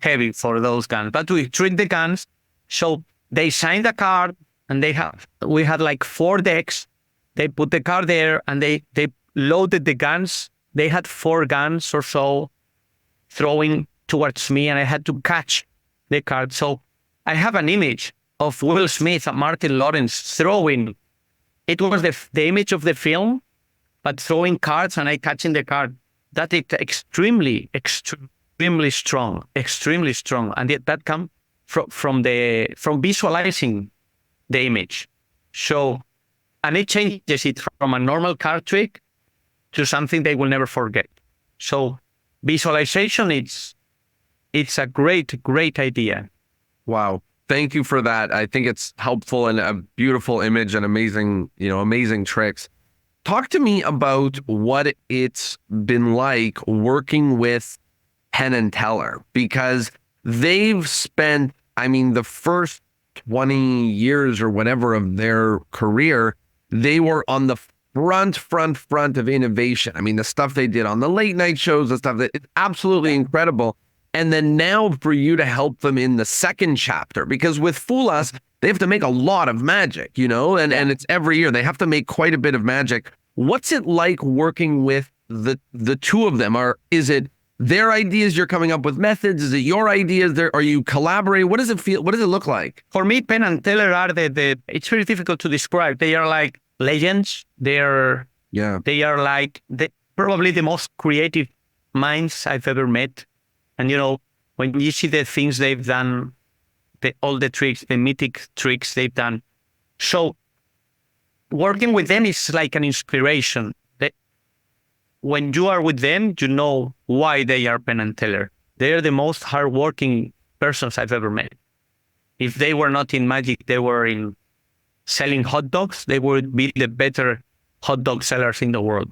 [SPEAKER 2] heavy for those guns. But we trick the guns, so they sign the card, and we had like 4 decks. They put the card there, and they loaded the guns. They had 4 guns or so throwing towards me, and I had to catch the card. So I have an image of Will Smith and Martin Lawrence throwing. It was the image of the film, but throwing cards and I catching the card. That is extremely strong. And that comes from visualizing the image. So, and it changes it from a normal card trick to something they will never forget. So visualization, it's a great idea.
[SPEAKER 1] Wow. Thank you for that. I think it's helpful and a beautiful image and amazing tricks. Talk to me about what it's been like working with Penn and Teller, because they've spent, the first 20 years or whatever of their career, they were on the front of innovation. The stuff they did on the late night shows, the stuff that it's absolutely incredible. And then now for you to help them in the second chapter, because with Fool Us, they have to make a lot of magic, and it's every year. They have to make quite a bit of magic. What's it like working with the two of them? Is it their ideas you're coming up with methods? Is it your ideas? Are you collaborating? What does it feel? What does it look like?
[SPEAKER 2] For me, Penn and Teller are it's very difficult to describe. They are like legends. They are like probably the most creative minds I've ever met. And, when you see the things they've done, all the tricks, the mythic tricks they've done. So working with them is like an inspiration. When you are with them, you know why they are Penn and Teller. They are the most hardworking persons I've ever met. If they were not in magic, they were in selling hot dogs, they would be the better hot dog sellers in the world.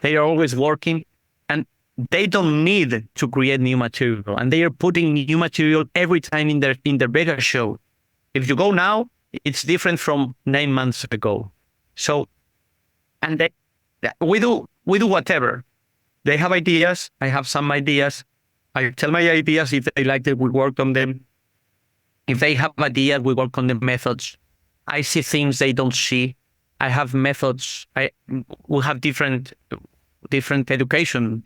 [SPEAKER 2] They are always working, and they don't need to create new material, and they are putting new material every time in their Vegas show. If you go now, it's different from 9 months ago. So, and we do whatever. They have ideas. I have some ideas. I tell my ideas. If they like it, we work on them. If they have ideas, we work on the methods. I see things they don't see. I have methods. We have different education,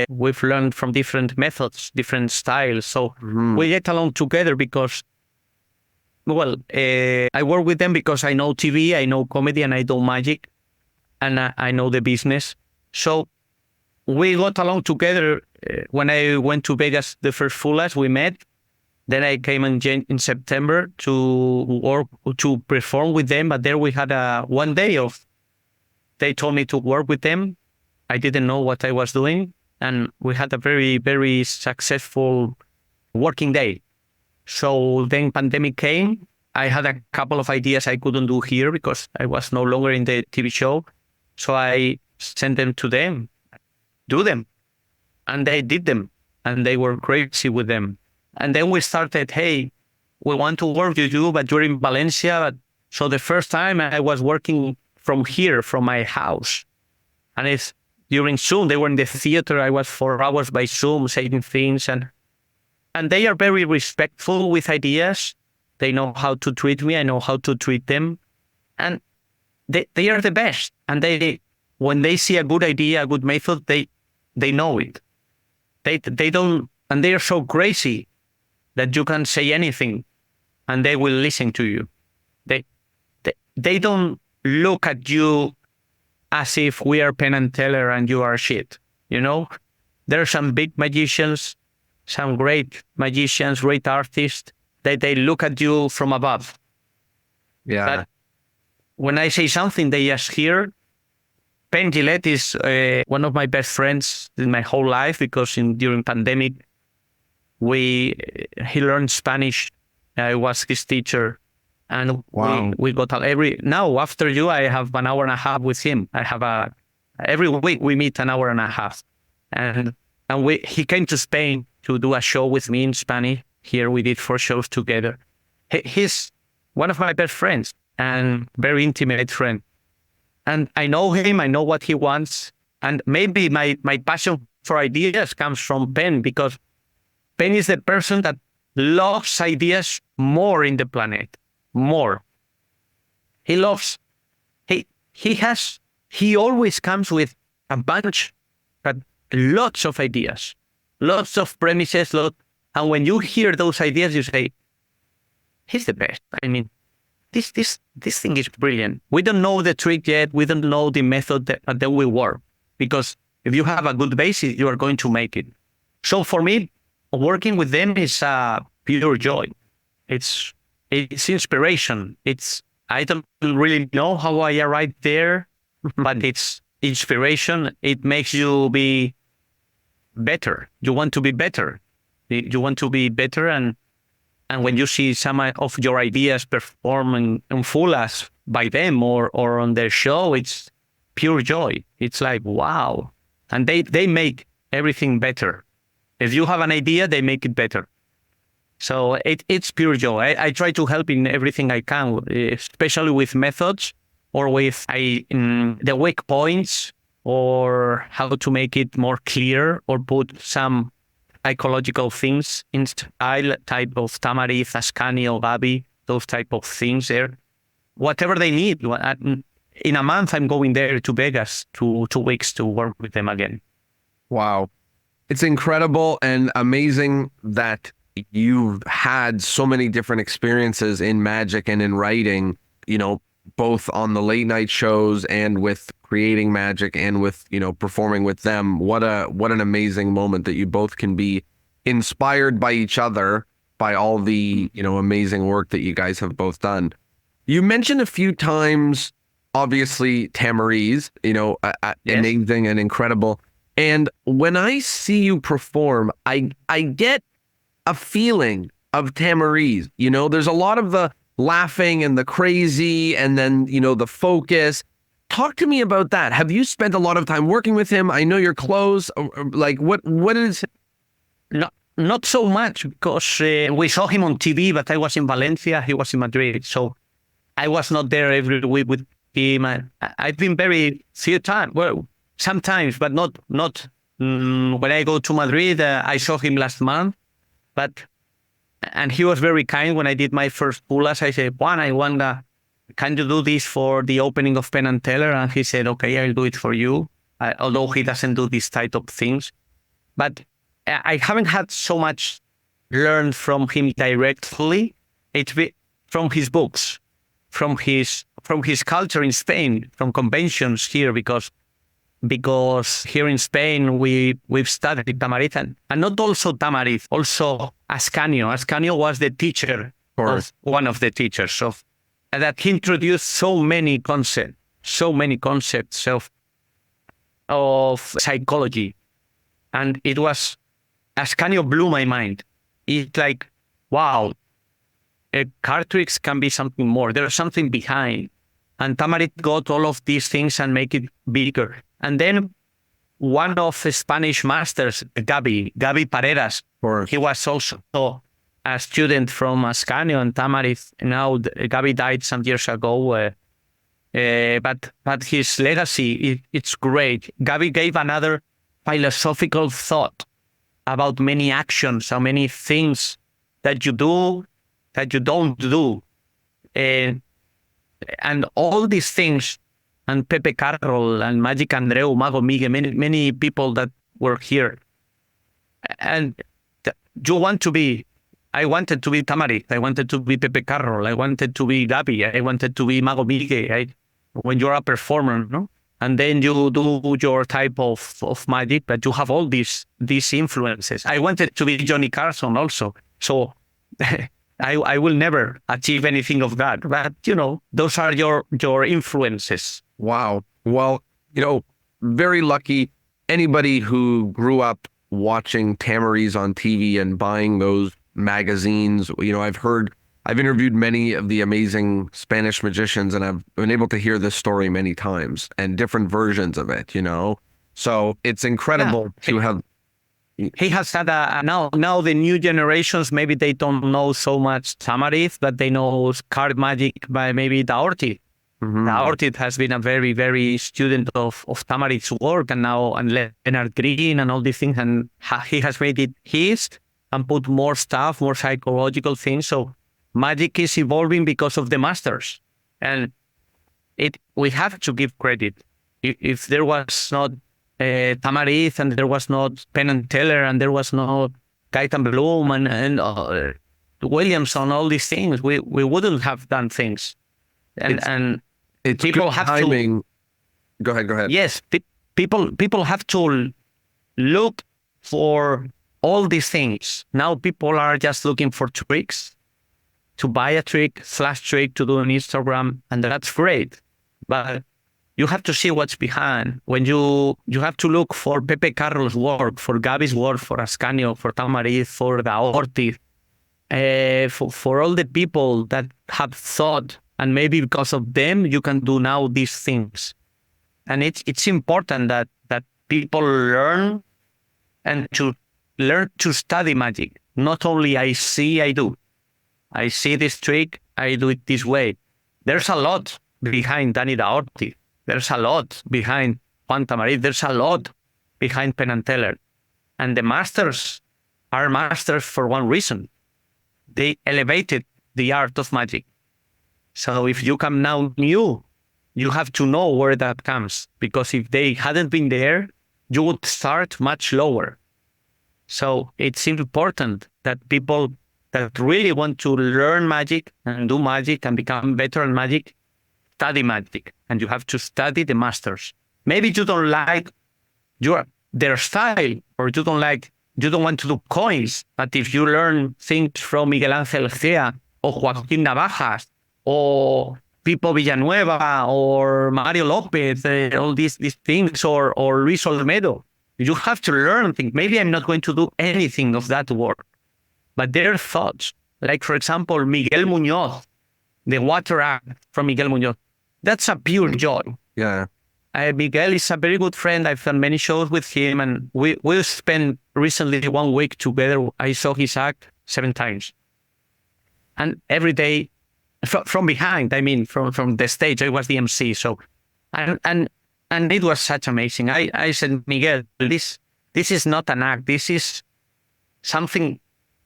[SPEAKER 2] we've learned from different methods, different styles. So we get along together because, I work with them because I know TV, I know comedy, and I know magic, and I know the business. So we got along together. When I went to Vegas, the first Fool Us, we met. Then I came in September to perform with them. But there we had one day they told me to work with them. I didn't know what I was doing. And we had a very, very successful working day. So then pandemic came. I had a couple of ideas I couldn't do here because I was no longer in the TV show. So I sent them to them, do them. And they did them. And they were crazy with them. And then we started, hey, we want to work with you, but you're in Valencia. So the first time I was working from here, from my house. And it's during Zoom. They were in the theater. I was 4 hours by Zoom saying things. And they are very respectful with ideas. They know how to treat me. I know how to treat them. And they are the best. And when they see a good idea, a good method, they know it. They don't, and they are so crazy that you can say anything and they will listen to you. They don't look at you as if we are Penn and Teller and you are shit. You know, there are some big magicians, some great magicians, great artists, that they look at you from above.
[SPEAKER 1] Yeah.
[SPEAKER 2] But when I say something, they just hear Penn Gillette is one of my best friends in my whole life because during pandemic, he learned Spanish. I was his teacher, and
[SPEAKER 1] Wow.
[SPEAKER 2] we got now after you, I have an hour and a half with him. I have every week we meet an hour and a half, and he came to Spain to do a show with me in Spanish. Here we did 4 shows together. He's one of my best friends and very intimate friend. And I know him, I know what he wants. And maybe my passion for ideas comes from Penn, because Penn is the person that loves ideas more in the planet. More. He loves, he always comes with a bunch, but lots of ideas, lots of premises, and when you hear those ideas, you say, he's the best. I mean, this thing is brilliant. We don't know the trick yet. We don't know the method that will work, because if you have a good basis, you are going to make it. So for me, working with them is pure joy. It's inspiration. I don't really know how I arrived there, but it's inspiration. It makes you be better. You want to be better. You want to be better, and when you see some of your ideas performing in full as by them or on their show, it's pure joy. It's like, wow. And they make everything better. If you have an idea, they make it better. So it's pure joy. I try to help in everything I can, especially with methods or with the weak points, or how to make it more clear, or put some ecological things in style, type of Tamariz, Ascanio, Gabi, those type of things there. Whatever they need. In a month, I'm going there to Vegas, 2 weeks to work with them again.
[SPEAKER 1] Wow. It's incredible and amazing that you've had so many different experiences in magic and in writing, both on the late night shows and with creating magic and with, performing with them. What an amazing moment that you both can be inspired by each other, by all the, amazing work that you guys have both done. You mentioned a few times, obviously, Tamariz,
[SPEAKER 2] Yes.
[SPEAKER 1] amazing and incredible. And when I see you perform, I get a feeling of Tamariz. There's a lot of the laughing and the crazy, and then, the focus. Talk to me about that. Have you spent a lot of time working with him? I know you're close. Like, what is...
[SPEAKER 2] Not so much, because we saw him on TV, but I was in Valencia, he was in Madrid. So I was not there every week with him. I've been very few times. Well, sometimes, but not. When I go to Madrid, I saw him last month, and he was very kind. When I did my first pulas, I said, Juan, I wonder, can you do this for the opening of Penn and Teller? And he said, okay, I'll do it for you. Although he doesn't do these type of things. But I haven't had so much learned from him directly. It's from his books, from his culture in Spain, from conventions here, because here in Spain we've studied Tamariz, and not also Tamariz, also Ascanio. Ascanio was the teacher, one of the teachers that he introduced so many concepts of psychology, and it was Ascanio blew my mind. It's like, wow, card tricks can be something more. There's something behind. And Tamariz got all of these things and make it bigger. And then one of the Spanish masters, Gabi Pareras, he was also a student from Ascanio and Tamariz. Now Gabi died some years ago, but his legacy, it's great. Gabi gave another philosophical thought about many actions, how many things that you do, that you don't do. And all these things, and Pepe Carroll and Magic Andreu, Mago Miguel, many people that were here. And I wanted to be Tamariz, I wanted to be Pepe Carroll, I wanted to be Gabi, I wanted to be Mago Miguel. When you're a performer, no? And then you do your type of magic, but you have all these influences. I wanted to be Johnny Carson also. So I will never achieve anything of that. But, those are your influences.
[SPEAKER 1] Wow. Well, very lucky. Anybody who grew up watching Tamariz on TV and buying those magazines, I've interviewed many of the amazing Spanish magicians, and I've been able to hear this story many times and different versions of it, So it's incredible to have.
[SPEAKER 2] He has had now the new generations, maybe they don't know so much Tamariz, but they know card magic by maybe Daorti. Daorti has been a very, very student of Tamariz's work, and Leonard Green and all these things, and he has made it his and put more stuff, more psychological things. So magic is evolving because of the masters, and we have to give credit. If there was not Tamariz, and there was not Penn and Teller, and there was no Gaetan Bloom and Williamson, all these things, we wouldn't have done things. And
[SPEAKER 1] it's
[SPEAKER 2] people have
[SPEAKER 1] timing. Go ahead.
[SPEAKER 2] Yes, people have to look for all these things. Now people are just looking for tricks, to buy a trick, flash trick, to do an Instagram, and that's great. But you have to see what's behind. When you have to look for Pepe Carlos' work, for Gaby's work, for Ascanio, for Tamariz, for Daorti, for all the people that have thought, and maybe because of them, you can do now these things. And it's important that people learn, and to learn to study magic. Not only I see, I do. I see this trick, I do it this way. There's a lot behind Danny Daorti. There's a lot behind Juan Tamariz. There's a lot behind Penn and Teller. And the masters are masters for one reason. They elevated the art of magic. So if you come now new, you have to know where that comes. Because if they hadn't been there, you would start much lower. So it's important that people that really want to learn magic and do magic and become better at magic, study magic. And you have to study the masters. Maybe you don't like their style, or you don't want to do coins. But if you learn things from Miguel Ángel Gea or Joaquín Navajas or Pipo Villanueva or Mario López, all these things, or Luis Olmedo, you have to learn things. Maybe I'm not going to do anything of that work, but their thoughts, like for example, Miguel Muñoz, the water act from Miguel Muñoz, that's a pure joy.
[SPEAKER 1] Yeah.
[SPEAKER 2] Miguel is a very good friend. I've done many shows with him, and we spent recently 1 week together. I saw his act 7 times. And every day, from behind, from the stage, I was the MC. So, and it was such amazing. I said, Miguel, this is not an act. This is something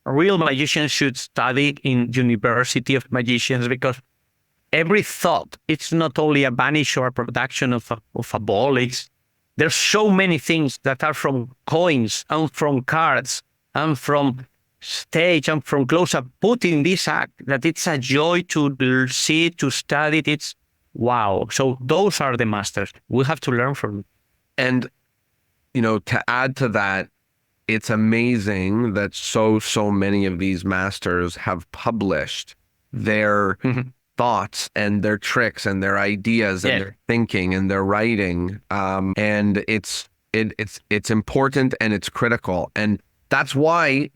[SPEAKER 2] real magicians should study in University of Magicians, because every thought, it's not only a vanish or a production of a ball. There's so many things that are from coins and from cards and from stage and from close-up put in this act, that it's a joy to see, to study it. It's wow. So those are the masters. We have to learn from them.
[SPEAKER 1] And, to add to that, it's amazing that so many of these masters have published their thoughts and their tricks and their ideas and their thinking and their writing. And it's important and it's critical. And that's why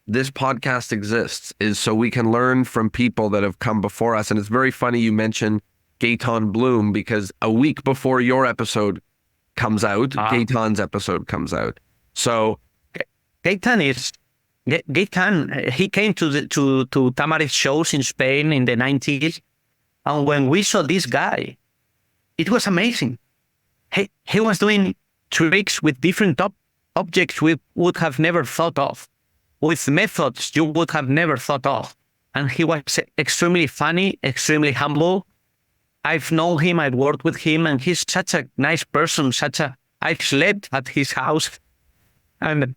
[SPEAKER 1] this podcast exists, is so we can learn from people that have come before us. And it's very funny you mentioned Gaetan Bloom, because a week before your episode comes out, Gaetan's episode comes out. So
[SPEAKER 2] Gaetan, he came to Tamariz shows in Spain in the 90s. And when we saw this guy, it was amazing. He was doing tricks with different objects we would have never thought of, with methods you would have never thought of. And he was extremely funny, extremely humble. I've known him, I've worked with him, and he's such a nice person, I've slept at his house. And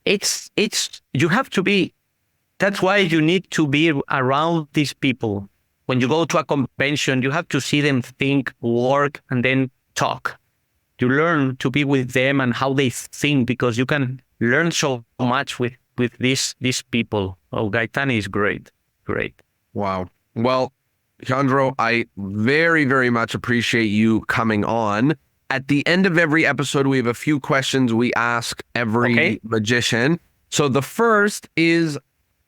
[SPEAKER 2] it's you have to be, that's why you need to be around these people. When you go to a convention, you have to see them think, work, and then talk. You learn to be with them and how they think, because you can learn so much with these people. Oh, Gaetan is great.
[SPEAKER 1] Wow. Well, Jandro, I very, very much appreciate you coming on. At the end of every episode, we have a few questions we ask every magician. So the first is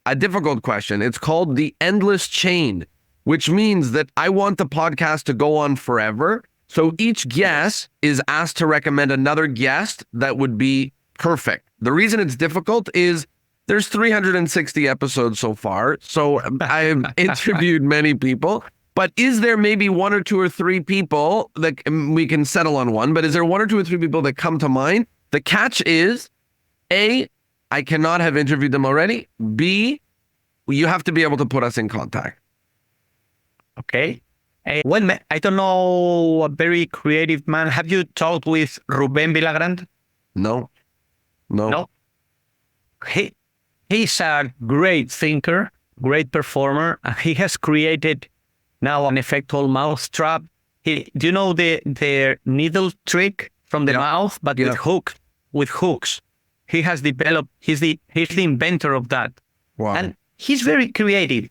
[SPEAKER 1] a difficult question. It's called the endless chain, which means that I want the podcast to go on forever. So each guest is asked to recommend another guest that would be perfect. The reason it's difficult is there's 360 episodes so far. So I've interviewed many people. But is there maybe one or two or three people that we can settle on one? But is there one or two or three people that come to mind? The catch is, A, I cannot have interviewed them already. B, you have to be able to put us in contact.
[SPEAKER 2] Okay. Well, I don't know, a very creative man. Have you talked with Rubén Villagrán?
[SPEAKER 1] No.
[SPEAKER 2] He's a great thinker, great performer. He has created now an effectual mouth trap. Do you know the needle trick from the mouth, but with hooks? He has developed. He's the inventor of that.
[SPEAKER 1] Wow.
[SPEAKER 2] And he's very creative.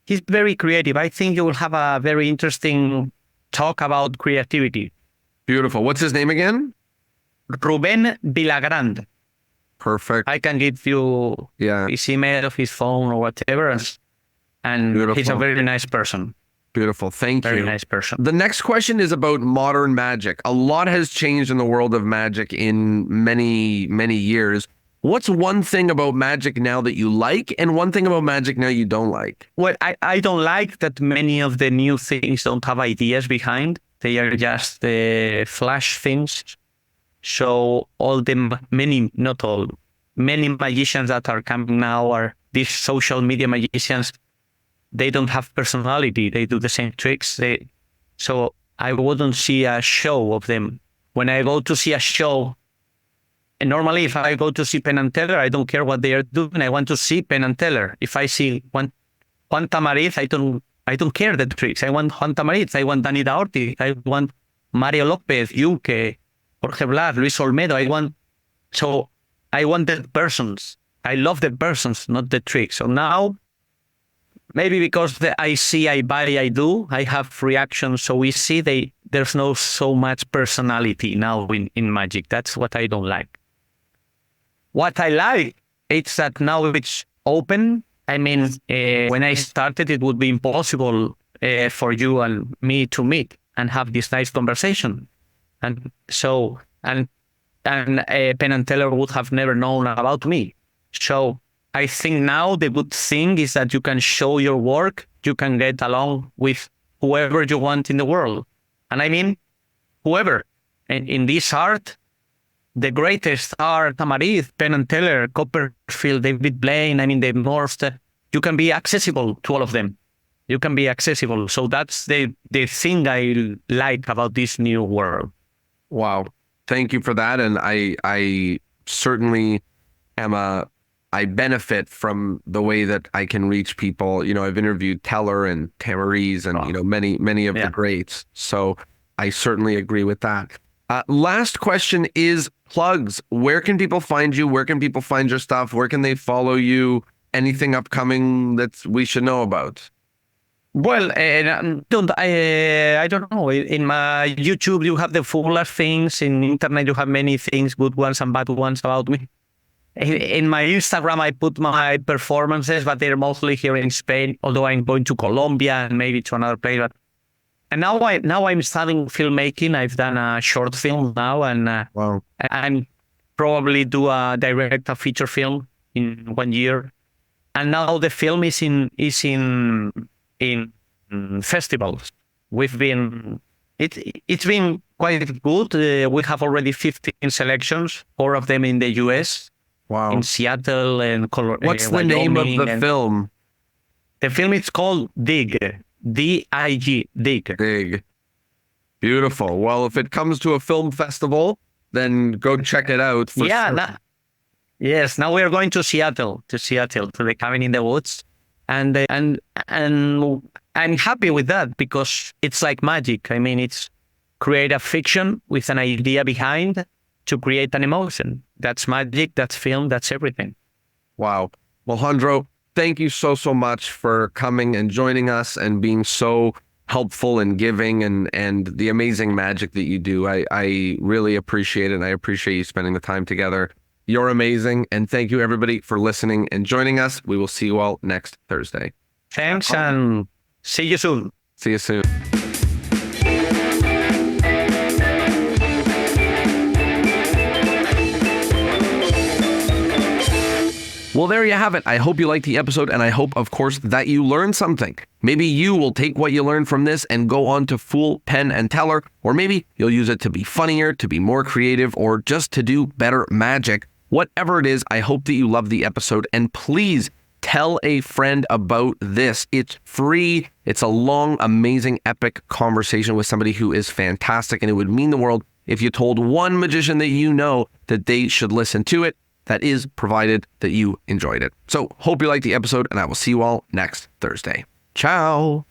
[SPEAKER 2] I think you will have a very interesting talk about creativity.
[SPEAKER 1] Beautiful. What's his name again?
[SPEAKER 2] Rubén Villagrán.
[SPEAKER 1] Perfect.
[SPEAKER 2] I can give you his email, his phone, or whatever. And
[SPEAKER 1] Beautiful.
[SPEAKER 2] He's a very nice person.
[SPEAKER 1] Beautiful. Thank you.
[SPEAKER 2] Very nice person.
[SPEAKER 1] The next question is about modern magic. A lot has changed in the world of magic in many, many years. What's one thing about magic now that you like, and one thing about magic now you don't like?
[SPEAKER 2] Well, I don't like that many of the new things don't have ideas behind. They are just flash things. So many magicians that are coming now are these social media magicians. They don't have personality. They do the same tricks. So I wouldn't see a show of them. When I go to see a show, and normally if I go to see Penn and Teller, I don't care what they are doing. I want to see Penn and Teller. If I see Juan Tamariz, I don't care the tricks. I want Juan Tamariz. I want Dani Daorti. I want Mario Lopez, Yunque, Jorge Blas, Luis Olmedo. I want the persons. I love the persons, not the tricks. So now, maybe because I see, I buy, I do, I have reactions so easy, there's no so much personality now in magic. That's what I don't like. What I like, it's that now it's open. I mean, when I started, it would be impossible for you and me to meet and have this nice conversation. And so, Penn and Teller would have never known about me. So I think now the good thing is that you can show your work, you can get along with whoever you want in the world. And I mean, whoever. And in this art, the greatest are Tamariz, Penn and Teller, Copperfield, David Blaine, I mean, the most, you can be accessible to all of them. You can be accessible. So that's the thing I like about this new world.
[SPEAKER 1] Wow. Thank you for that. And I certainly I benefit from the way that I can reach people. You know, I've interviewed Teller and Tamariz and, many of the greats. So I certainly agree with that. Last question is plugs. Where can people find you? Where can people find your stuff? Where can they follow you? Anything upcoming that we should know about?
[SPEAKER 2] Well, I don't know. In my YouTube, you have the fuller things. In internet, you have many things, good ones and bad ones about me. In my Instagram, I put my performances, but they're mostly here in Spain, although I'm going to Colombia and maybe to another place. And now I'm studying filmmaking. I've done a short film now, and I'm probably do direct a feature film in 1 year. And now the film is in festivals. It's been quite good. We have already 15 selections, 4 of them in the US.
[SPEAKER 1] Wow.
[SPEAKER 2] In Seattle and Colorado.
[SPEAKER 1] What's the name of the film?
[SPEAKER 2] The film is called Dig. D-I-G. Dig.
[SPEAKER 1] Dig. Beautiful. Well, if it comes to a film festival, then go check it out.
[SPEAKER 2] Yes, now we are going to Seattle, to the Cabin in the Woods. And I'm happy with that because it's like magic. I mean, it's create a fiction with an idea behind to create an emotion. That's magic, that's film, that's everything.
[SPEAKER 1] Wow. Well, Jandro, thank you so much for coming and joining us and being so helpful and giving and the amazing magic that you do. I really appreciate it. And I appreciate you spending the time together. You're amazing. And thank you, everybody, for listening and joining us. We will see you all next Thursday.
[SPEAKER 2] Thanks, and see you soon.
[SPEAKER 1] See you soon. Well, there you have it. I hope you liked the episode, and I hope, of course, that you learned something. Maybe you will take what you learned from this and go on to fool Penn and Teller, or maybe you'll use it to be funnier, to be more creative, or just to do better magic. Whatever it is, I hope that you love the episode, and please tell a friend about this. It's free. It's a long, amazing, epic conversation with somebody who is fantastic, and it would mean the world if you told one magician that you know that they should listen to it. That is provided that you enjoyed it. So hope you liked the episode, and I will see you all next Thursday. Ciao.